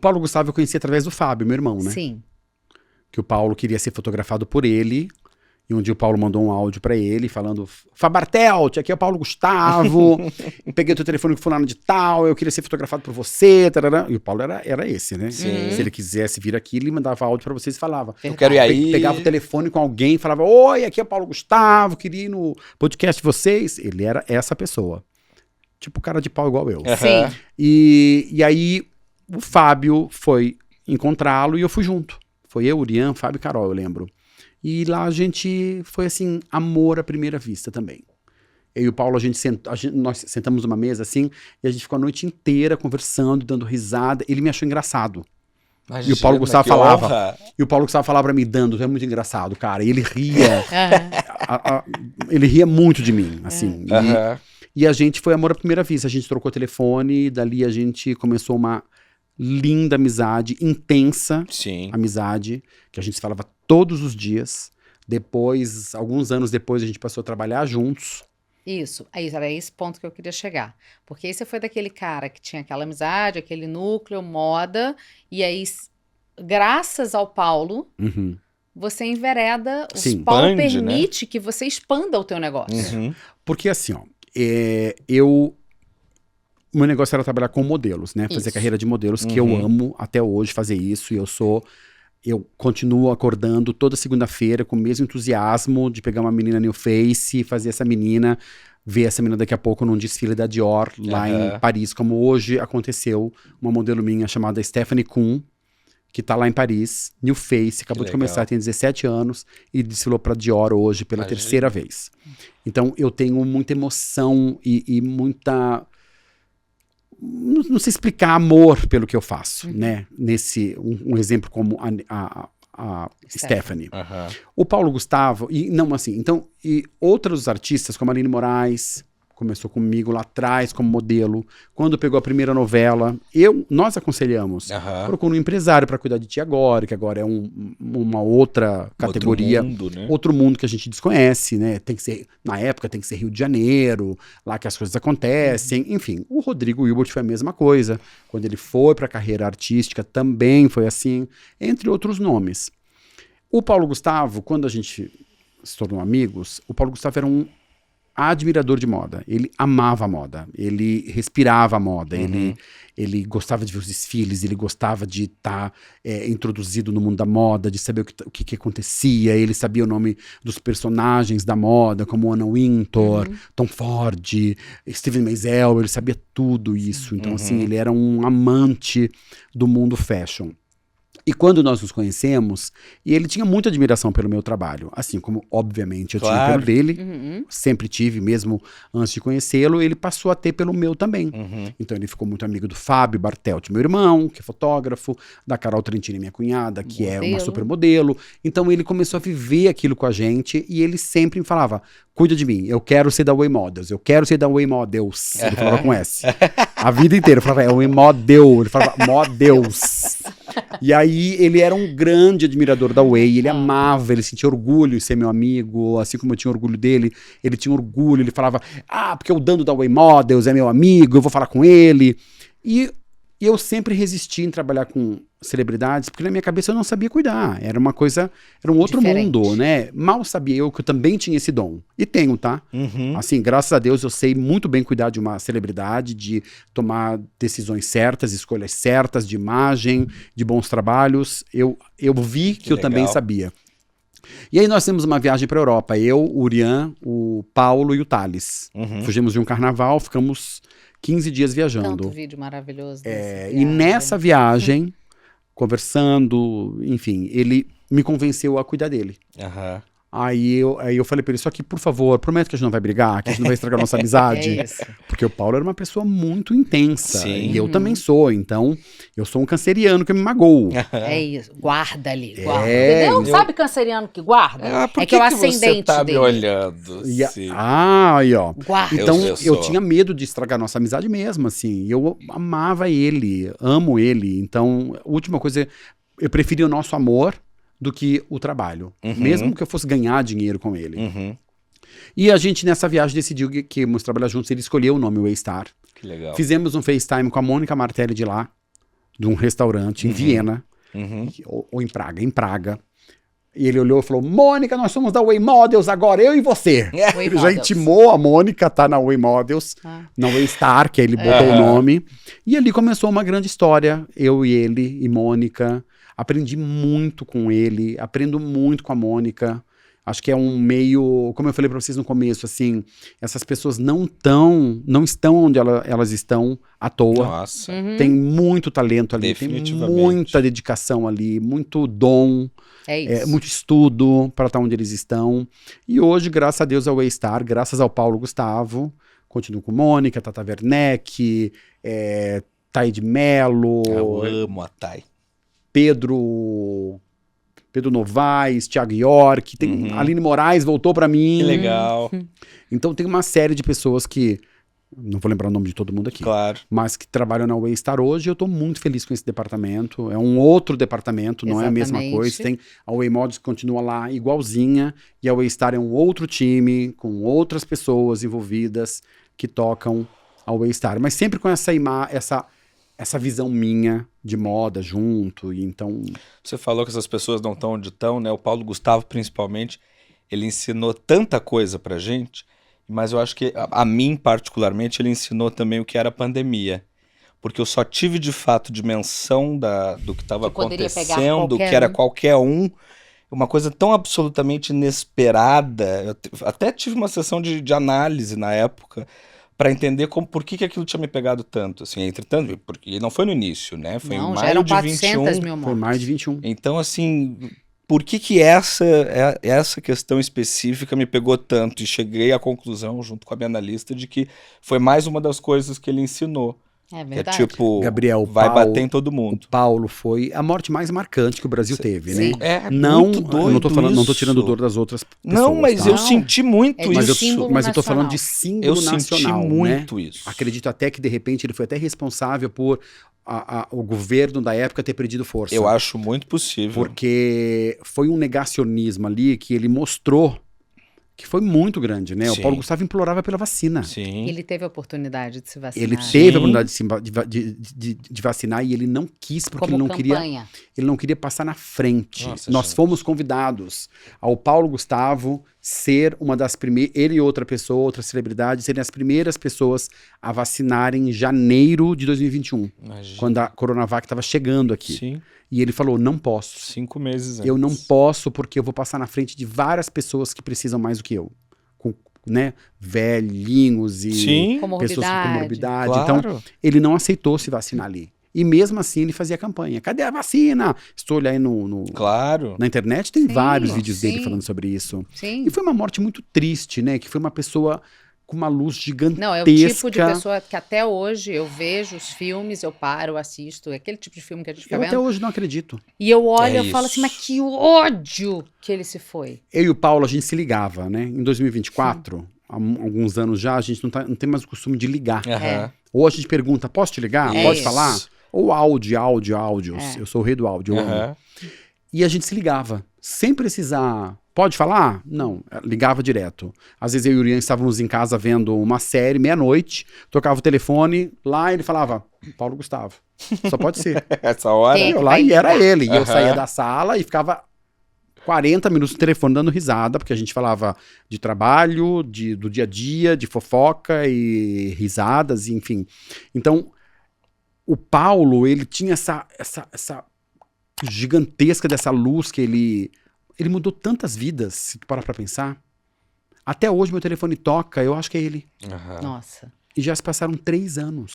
Paulo Gustavo eu conheci através do Fábio, meu irmão, né? Sim. Que o Paulo queria ser fotografado por ele. E um dia o Paulo mandou um áudio pra ele falando: Fabartelt, aqui é o Paulo Gustavo. Peguei o teu telefone com fulano de tal, eu queria ser fotografado por você. Tarará. E o Paulo era esse, né? Sim. Se ele quisesse vir aqui, ele mandava áudio pra vocês e falava. Eu quero ir aí. Pegava o telefone com alguém e falava: oi, aqui é o Paulo Gustavo, queria ir no podcast de vocês. Ele era essa pessoa. Tipo cara de pau igual eu. Sim. E aí o Fábio foi encontrá-lo e eu fui junto. Foi eu, Urian, Fábio e Carol, eu lembro. E lá a gente foi assim, amor à primeira vista também. Eu e o Paulo, nós sentamos numa mesa assim, e a gente ficou a noite inteira conversando, dando risada. Ele me achou engraçado. Imagina, E o Paulo Gustavo que falava. honra. E o Paulo Gustavo falava pra mim, Dando, tu é muito engraçado, cara. E ele ria. Ele ria muito de mim, assim. Aham. E a gente foi amor à primeira vista. A gente trocou telefone, e dali a gente começou uma linda amizade, intensa Sim. amizade, que a gente se falava todos os dias. Depois, alguns anos depois, a gente passou a trabalhar juntos. Isso, aí era esse ponto que eu queria chegar. Porque aí você foi daquele cara que tinha aquela amizade, aquele núcleo, moda, e aí, graças ao Paulo, Uhum. você envereda, Sim. o Paulo Expande, permite que você expanda o teu negócio. Uhum. Porque assim, ó, o meu negócio era trabalhar com modelos, né? Fazer Isso. carreira de modelos, que eu amo até hoje fazer isso. E eu continuo acordando toda segunda-feira com o mesmo entusiasmo de pegar uma menina New Face e fazer essa menina, ver essa menina daqui a pouco num desfile da Dior lá em Paris, como hoje aconteceu uma modelo minha chamada Stephanie Kuhn, que tá lá em Paris, New Face, acabou de legal. começar, tem 17 anos e desfilou pra Dior hoje pela Imagina. terceira vez. Então eu tenho muita emoção e muita... Não sei explicar amor pelo que eu faço, né? Nesse, um exemplo como a Stephanie. Aham. O Paulo Gustavo, e não assim, então, e outros artistas, como a Aline Moraes, começou comigo lá atrás como modelo. Quando pegou a primeira novela, nós aconselhamos. Aham. Procura um empresário para cuidar de ti agora, que agora é uma outra categoria. Outro mundo, né? Outro mundo que a gente desconhece, né? Tem que ser, na época tem que ser Rio de Janeiro, lá que as coisas acontecem. Enfim, o Rodrigo Hilbert foi a mesma coisa. Quando ele foi para a carreira artística, também foi assim, entre outros nomes. O Paulo Gustavo, quando a gente se tornou amigos, o Paulo Gustavo era um admirador de moda. Ele amava a moda, ele respirava a moda, ele gostava de ver os desfiles, ele gostava de estar introduzido no mundo da moda, de saber o que acontecia. Ele sabia o nome dos personagens da moda, como Anna Wintour, Tom Ford, Steven Meisel, ele sabia tudo isso. Então, assim, ele era um amante do mundo fashion. E quando nós nos conhecemos, e ele tinha muita admiração pelo meu trabalho, assim como, obviamente, eu tinha Claro. pelo dele, sempre tive, mesmo antes de conhecê-lo, ele passou a ter pelo meu também. Então ele ficou muito amigo do Fábio Bartelt, meu irmão, que é fotógrafo, da Carol Trentini, minha cunhada, que é uma Modelo. supermodelo. Então ele começou a viver aquilo com a gente, e ele sempre me falava, cuida de mim, eu quero ser da Way Models, eu quero ser da Way Models. Ele falava com S. A vida inteira, eu falava, é Way Model, ele falava, Models. E aí ele era um grande admirador da Way, ele amava, ele sentia orgulho de ser meu amigo, assim como eu tinha orgulho dele, ele tinha orgulho, ele falava, porque o Dando da Way Models é meu amigo, eu vou falar com ele. E eu sempre resisti em trabalhar com celebridades, porque na minha cabeça eu não sabia cuidar, era uma coisa, era um outro Diferente. mundo, né? Mal sabia eu que eu também tinha esse dom, e tenho, tá? Assim, graças a Deus eu sei muito bem cuidar de uma celebridade, de tomar decisões certas, escolhas certas, de imagem, de bons trabalhos, eu vi que eu legal. também sabia. E aí nós temos uma viagem para Europa, eu, o Urian, o Paulo e o Thales. Fugimos de um carnaval, ficamos 15 dias viajando. Tanto vídeo maravilhoso. E nessa viagem, conversando, enfim, ele me convenceu a cuidar dele. Aham. Aí eu falei pra ele, só que, por favor, prometo que a gente não vai brigar, que a gente não vai estragar nossa amizade. É isso. Porque o Paulo era uma pessoa muito intensa. Sim. E eu também sou, então eu sou um canceriano que me magoo. É isso. Guarda ali, guarda. É, Entendeu? eu- Sabe canceriano que guarda? Por que é o você ascendente tá dele. me olhando? E Sim. aí, ó. Guarda. Então Eu eu sou. tinha medo de estragar nossa amizade mesmo, assim. Eu amava ele, amo ele. Então, a última coisa, eu preferia o nosso amor do que o trabalho. Mesmo que eu fosse ganhar dinheiro com ele. E a gente, nessa viagem, decidiu que íamos trabalhar juntos. Ele escolheu o nome Waystar. Que legal. Fizemos um FaceTime com a Mônica Martelli de lá, de um restaurante em Viena, ou em Praga. E ele olhou e falou, Mônica, nós somos da Way Models agora, eu e você. Way Ele já Models. intimou a Mônica, tá na Way Models, na Way Star, que aí ele botou o nome. E ali começou uma grande história, eu e ele e Mônica. Aprendi muito com ele, aprendo muito com a Mônica. Acho que é um meio, como eu falei pra vocês no começo, assim, essas pessoas não estão onde elas estão à toa. Nossa. Tem muito talento ali, tem Definitivamente. muita dedicação ali, muito dom, É isso. muito estudo para estar onde eles estão. E hoje, graças a Deus, ao Waystar, graças ao Paulo Gustavo, continuo com Mônica, Tata Werneck, Thay de Mello, Eu amo a Thay. Pedro Novaes, Thiago York, tem Aline Moraes voltou para mim. Que legal. Então tem uma série de pessoas que, não vou lembrar o nome de todo mundo aqui, Claro. mas que trabalham na Waystar hoje. Eu estou muito feliz com esse departamento. É um outro departamento, não é a mesma Exatamente. coisa. Tem a Waymodels que continua lá igualzinha, e a Waystar é um outro time, com outras pessoas envolvidas que tocam a Waystar. Mas sempre com essa visão minha de moda junto, e então... Você falou que essas pessoas não estão onde estão, né? O Paulo Gustavo, principalmente, ele ensinou tanta coisa pra gente, mas eu acho que, a mim particularmente, ele ensinou também o que era a pandemia. Porque eu só tive, de fato, dimensão do que estava Que poderia pegar acontecendo, qualquer que era um. qualquer um. Uma coisa tão absolutamente inesperada. Até tive uma sessão de análise na época, para entender por que aquilo tinha me pegado tanto, assim, entretanto, porque não foi no início, né? Foi Não, em já maio eram de 400 21. mil Foi mortes. mais de 21. Então, assim, por que essa questão específica me pegou tanto? E cheguei à conclusão, junto com a minha analista, de que foi mais uma das coisas que ele ensinou. É Que é verdade. tipo, Gabriel, vai Paulo- bater em todo O mundo. Paulo foi a morte mais marcante que o Brasil teve, sim. né? É Não, muito doido eu não tô falando, não tô isso. tirando dor das outras pessoas. Não, mas tá? eu senti muito É de Mas eu, isso. símbolo mas eu tô falando de nacional. símbolo Eu senti nacional, muito né? isso. Acredito até que, de repente, ele foi até responsável por o governo da época ter perdido força. Eu acho muito possível. Porque foi um negacionismo ali que ele mostrou que foi muito grande, né? Sim. O Paulo Gustavo implorava pela vacina. Sim. Ele teve a oportunidade de se vacinar. Ele Sim. teve a oportunidade de vacinar e ele não quis, porque como ele não campanha. ele não queria passar na frente. Nossa, Nós gente. fomos convidados ao Paulo Gustavo ser uma das primeiras, ele e outra pessoa, outra celebridade, serem as primeiras pessoas a vacinarem em janeiro de 2021, Imagina. quando a Coronavac estava chegando aqui. Sim, E ele falou, não posso. 5 meses antes. Eu não posso porque eu vou passar na frente de várias pessoas que precisam mais do que eu. Com, né, velhinhos e Sim, pessoas com comorbidade. claro. Então, ele não aceitou se vacinar ali. E mesmo assim ele fazia campanha. Cadê a vacina? Estou olhando aí Claro. na internet, tem Sim, vários vídeos sim. dele falando sobre isso. Sim. E foi uma morte muito triste, né? Que foi uma pessoa com uma luz gigantesca. Não, é o tipo de pessoa que até hoje eu vejo os filmes, eu paro, assisto, é aquele tipo de filme que a gente fica Eu até vendo. hoje não acredito. E eu olho É e falo isso. assim, mas que ódio que ele se foi. Eu e o Paulo, a gente se ligava, né? Em 2024, há alguns anos já, a gente não tem mais o costume de ligar. Aham. Ou a gente pergunta, posso te ligar? É Pode isso. falar? Ou áudios. É. Eu sou o rei do áudio, eu amo. Aham. E a gente se ligava, sem precisar. Pode falar? Não, ligava direto. Às vezes eu e o Urian estávamos em casa vendo uma série, meia-noite, tocava o telefone, lá ele falava, Paulo Gustavo, só pode ser. Essa hora. Tem. E eu lá e era ele. E eu Aham. saía da sala e ficava 40 minutos no telefone dando risada, porque a gente falava de trabalho, do dia a dia, de fofoca e risadas, enfim. Então, o Paulo, ele tinha essa gigantesca dessa luz que ele mudou tantas vidas, se tu parar pra pensar. Até hoje meu telefone toca, eu acho que é ele. Aham. Nossa. E já se passaram 3 anos.